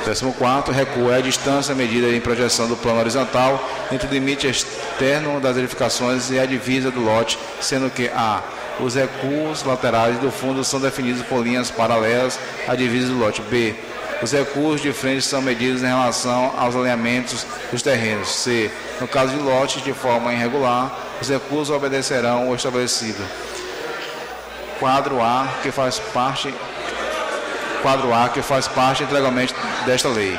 14º, recuo é a distância medida em projeção do plano horizontal entre o limite externo das edificações e a divisa do lote, sendo que a. Os recuos laterais do fundo são definidos por linhas paralelas à divisa do lote. B. Os recuos de frente são medidos em relação aos alinhamentos dos terrenos. C. No caso de lotes de forma irregular, os recuos obedecerão o estabelecido. Quadro A, que faz parte integralmente desta lei.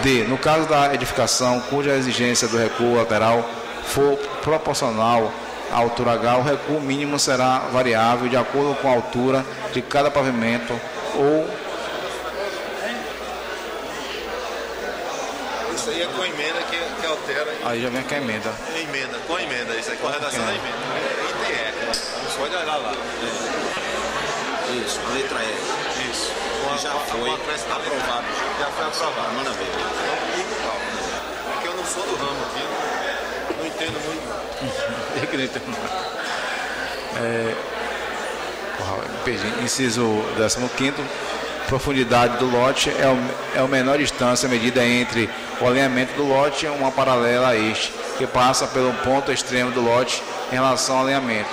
D. No caso da edificação cuja exigência do recuo lateral for proporcional à altura H, o recuo mínimo será variável de acordo com a altura de cada pavimento ou... Isso aí é com a emenda que altera. Aí já vem com a emenda. Com a emenda, isso aí com a redação da emenda. Item E. Pode olhar lá. Isso, a letra E. Isso. Já foi aprovado. Já foi aprovado. Manda ver. Porque eu não sou do ramo aqui. Não entendo muito. Eu que não entendo. Perdi. Inciso 15º. Profundidade do lote é a menor distância medida entre o alinhamento do lote e uma paralela a este, que passa pelo ponto extremo do lote em relação ao alinhamento.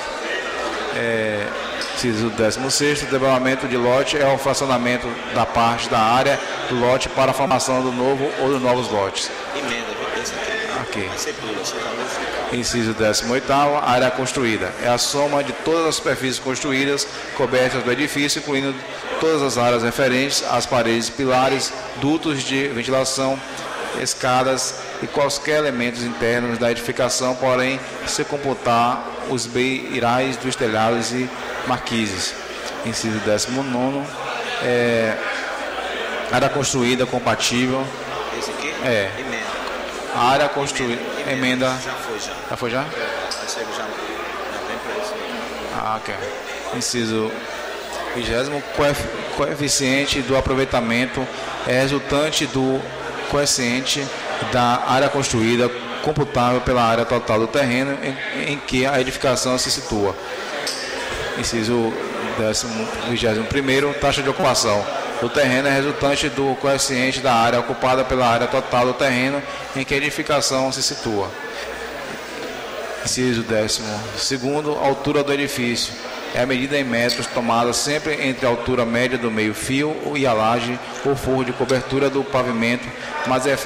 Inciso 16º, o debelamento de lote é o fracionamento da parte da área do lote para a formação do novo ou dos novos lotes. Emenda, esse aqui. Você pula, você acabou de ficar. Inciso 18º, a área construída. É a soma de todas as superfícies construídas, cobertas do edifício, incluindo todas as áreas referentes às paredes, pilares, dutos de ventilação, escadas e quaisquer elementos internos da edificação, porém, se computar os beirais dos telhados e marquises. Inciso 19º, área construída compatível. Esse aqui? Emenda. A área construída. Emenda. Já foi, já. Já foi, já? Esse aí já vem para isso. Ok. Inciso 20º, coeficiente do aproveitamento é resultante do coeficiente da área construída computável pela área total do terreno em que a edificação se situa. Inciso 21º, taxa de ocupação do terreno é resultante do coeficiente da área ocupada pela área total do terreno em que a edificação se situa. Inciso 12º, altura do edifício. É a medida em metros tomada sempre entre a altura média do meio-fio e a laje ou forro de cobertura do pavimento, mas é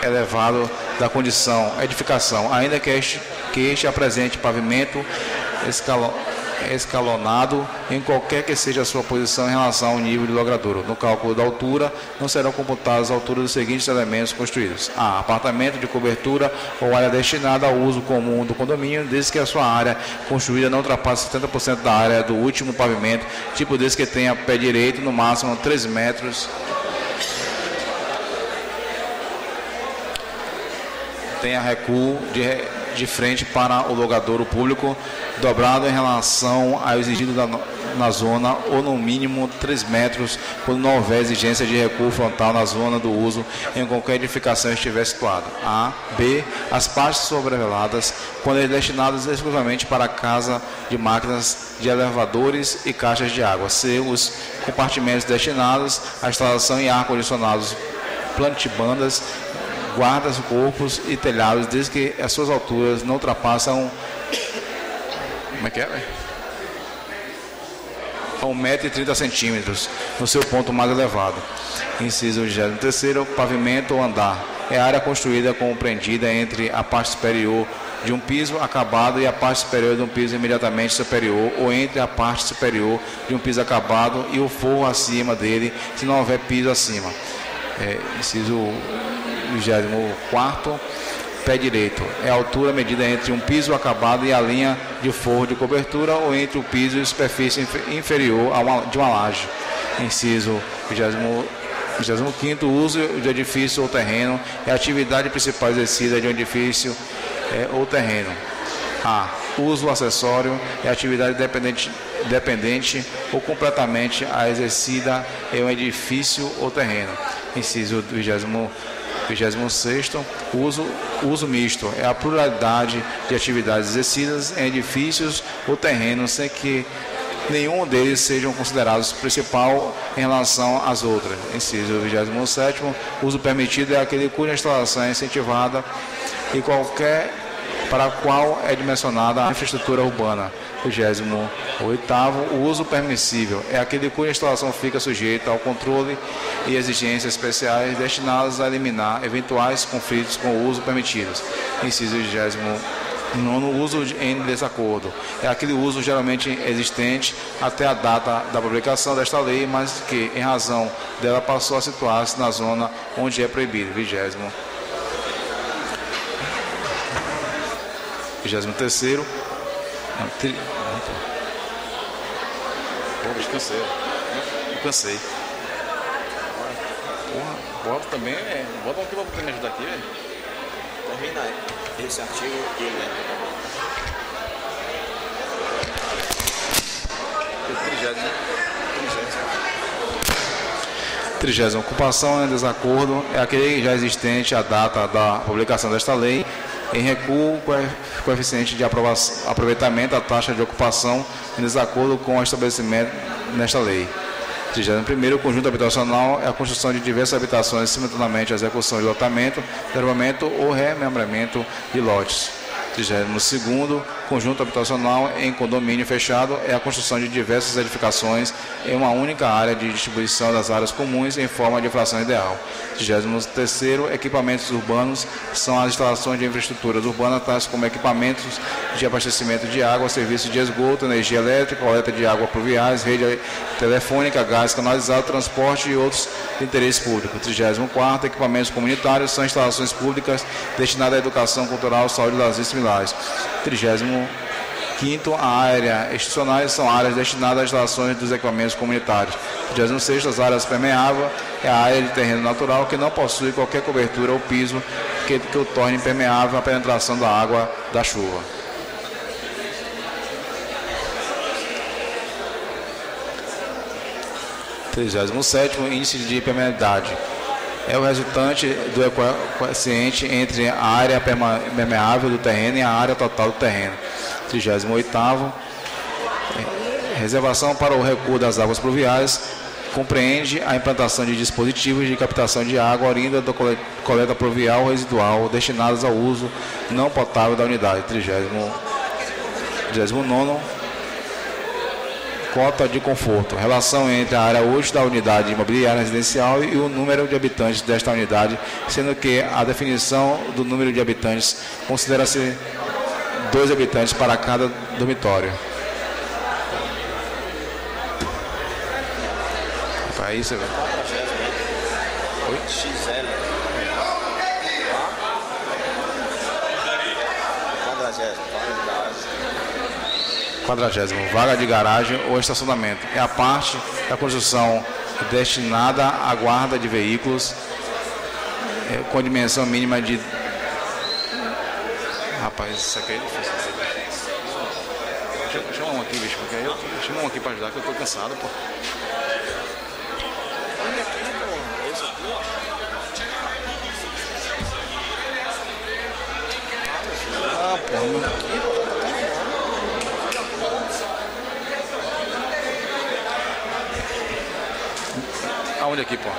elevado da condição edificação, ainda que este apresente pavimento escalonado em qualquer que seja a sua posição em relação ao nível do logradouro. No cálculo da altura, não serão computadas as alturas dos seguintes elementos construídos: a. Apartamento de cobertura ou área destinada ao uso comum do condomínio, desde que a sua área construída não ultrapasse 70% da área do último pavimento, tipo desde que tenha pé direito, no máximo 3 metros. Tenha recuo de frente para o logradouro público, dobrado em relação ao exigido na zona, ou no mínimo 3 metros, quando não houver exigência de recuo frontal na zona do uso em qualquer edificação estiver situada. A. B. As partes sobreveladas, quando destinadas exclusivamente para a casa de máquinas de elevadores e caixas de água. C. Os compartimentos destinados à instalação e ar-condicionados, plantibandas, guardas, corpos e telhados, desde que as suas alturas não ultrapassam 1,30 m no seu ponto mais elevado. Inciso 23º, pavimento ou andar. É a área construída compreendida entre a parte superior de um piso acabado e a parte superior de um piso imediatamente superior, ou entre a parte superior de um piso acabado e o forro acima dele, se não houver piso acima. Inciso 24º, pé direito. É a altura medida entre um piso acabado e a linha de forro de cobertura, ou entre o piso e superfície inferior de uma laje. Inciso 25º, uso do edifício ou terreno. É a atividade principal exercida de um edifício ou terreno. A. Uso acessório é a atividade dependente ou completamente a exercida em um edifício ou terreno. Inciso 26º, uso misto. É a pluralidade de atividades exercidas em edifícios ou terrenos sem que nenhum deles sejam considerados principal em relação às outras. Inciso 27º, uso permitido é aquele cuja instalação é incentivada e qualquer para a qual é dimensionada a infraestrutura urbana. 28º, o uso permissível é aquele cuja instalação fica sujeita ao controle e exigências especiais destinadas a eliminar eventuais conflitos com o uso permitidos. Inciso 29º, uso em desacordo é aquele uso geralmente existente até a data da publicação desta lei, mas que, em razão dela, passou a situar-se na zona onde é proibido. 23º. Pô, descansei. Eu cansei. Porra, bota também, bota um aqui pra me ajudar aqui, velho. Termina esse artigo e ele, né? 30º, ocupação em desacordo é aquele já existente à data da publicação desta lei, em recuo coeficiente de aproveitamento da taxa de ocupação em desacordo com o estabelecimento nesta lei. 31º, o conjunto habitacional é a construção de diversas habitações simultaneamente à execução de lotamento, derrubamento ou remembramento de lotes. 32º, conjunto habitacional em condomínio fechado é a construção de diversas edificações em uma única área de distribuição das áreas comuns em forma de fração ideal. 33º, equipamentos urbanos são as instalações de infraestruturas urbanas, tais como equipamentos de abastecimento de água, serviços de esgoto, energia elétrica, coleta de água pluviais, rede telefônica, gás canalizado, transporte e outros de interesse público. 34º, equipamentos comunitários são instalações públicas destinadas à educação cultural, saúde, lazer e similares. 35º, a área institucionais são áreas destinadas às instalações dos equipamentos comunitários. 36º, as áreas permeáveis é a área de terreno natural que não possui qualquer cobertura ou piso que o torne impermeável à penetração da água da chuva. Índice de permeabilidade é o resultante do coeficiente entre a área permeável do terreno e a área total do terreno. 38º, reservação para o recuo das águas pluviais compreende a implantação de dispositivos de captação de água oriunda da coleta pluvial residual destinados ao uso não potável da unidade. 39º, cota de conforto, relação entre a área útil da unidade imobiliária residencial e o número de habitantes desta unidade, sendo que a definição do número de habitantes considera-se 2 habitantes para cada dormitório. Para isso, velho. Oi? XL. 40º, vaga de garagem ou estacionamento. É a parte da construção destinada à guarda de veículos com dimensão mínima de... Rapaz, isso aqui é difícil. Chama um aqui, bicho, porque eu... Chama um aqui pra ajudar, que eu tô cansado, pô. Ah, porra, mano. Aonde aqui, pô?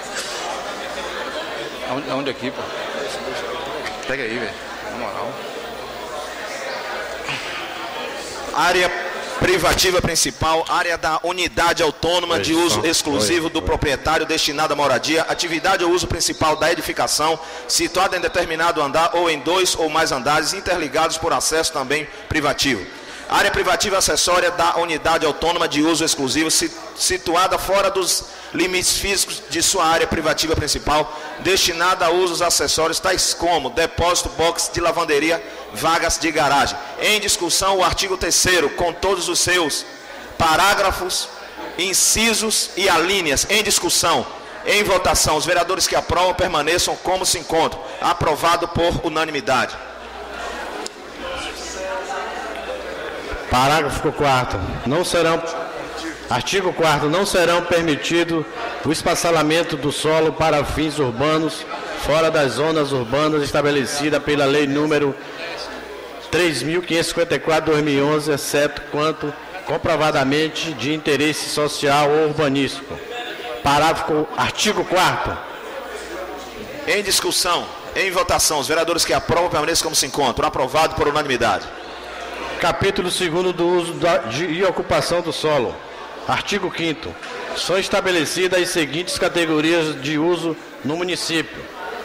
Aonde aqui, pô? Pega aí, velho. Na moral. Área privativa principal, área da unidade autônoma de uso exclusivo do proprietário destinada à moradia, atividade ou uso principal da edificação, situada em determinado andar ou em 2 ou mais andares, interligados por acesso também privativo. Área privativa acessória da unidade autônoma de uso exclusivo, situada fora dos limites físicos de sua área privativa principal, destinada a usos acessórios tais como depósito, box de lavanderia, vagas de garagem. Em discussão, o artigo 3º, com todos os seus parágrafos, incisos e alíneas. Em discussão, em votação, os vereadores que aprovam permaneçam como se encontram. Aprovado por unanimidade. Parágrafo 4º. Artigo 4º. Não serão permitido o espaçamento do solo para fins urbanos fora das zonas urbanas estabelecida pela Lei número 3.554/2011, exceto quanto comprovadamente de interesse social ou urbanístico. Artigo 4º. Em discussão, em votação, os vereadores que aprovam permaneçam como se encontram. Aprovado por unanimidade. Capítulo 2º do uso e ocupação do solo. Artigo 5º. São estabelecidas as seguintes categorias de uso no município.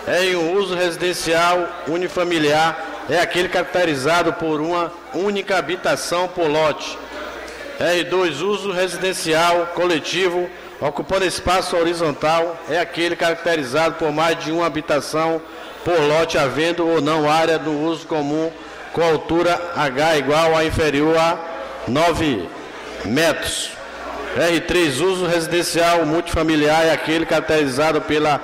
Em um uso residencial unifamiliar, é aquele caracterizado por uma única habitação por lote. R2, uso residencial coletivo, ocupando espaço horizontal, é aquele caracterizado por mais de uma habitação por lote, havendo ou não área do uso comum com altura H igual a inferior a 9 metros. R3, uso residencial multifamiliar, é aquele caracterizado pela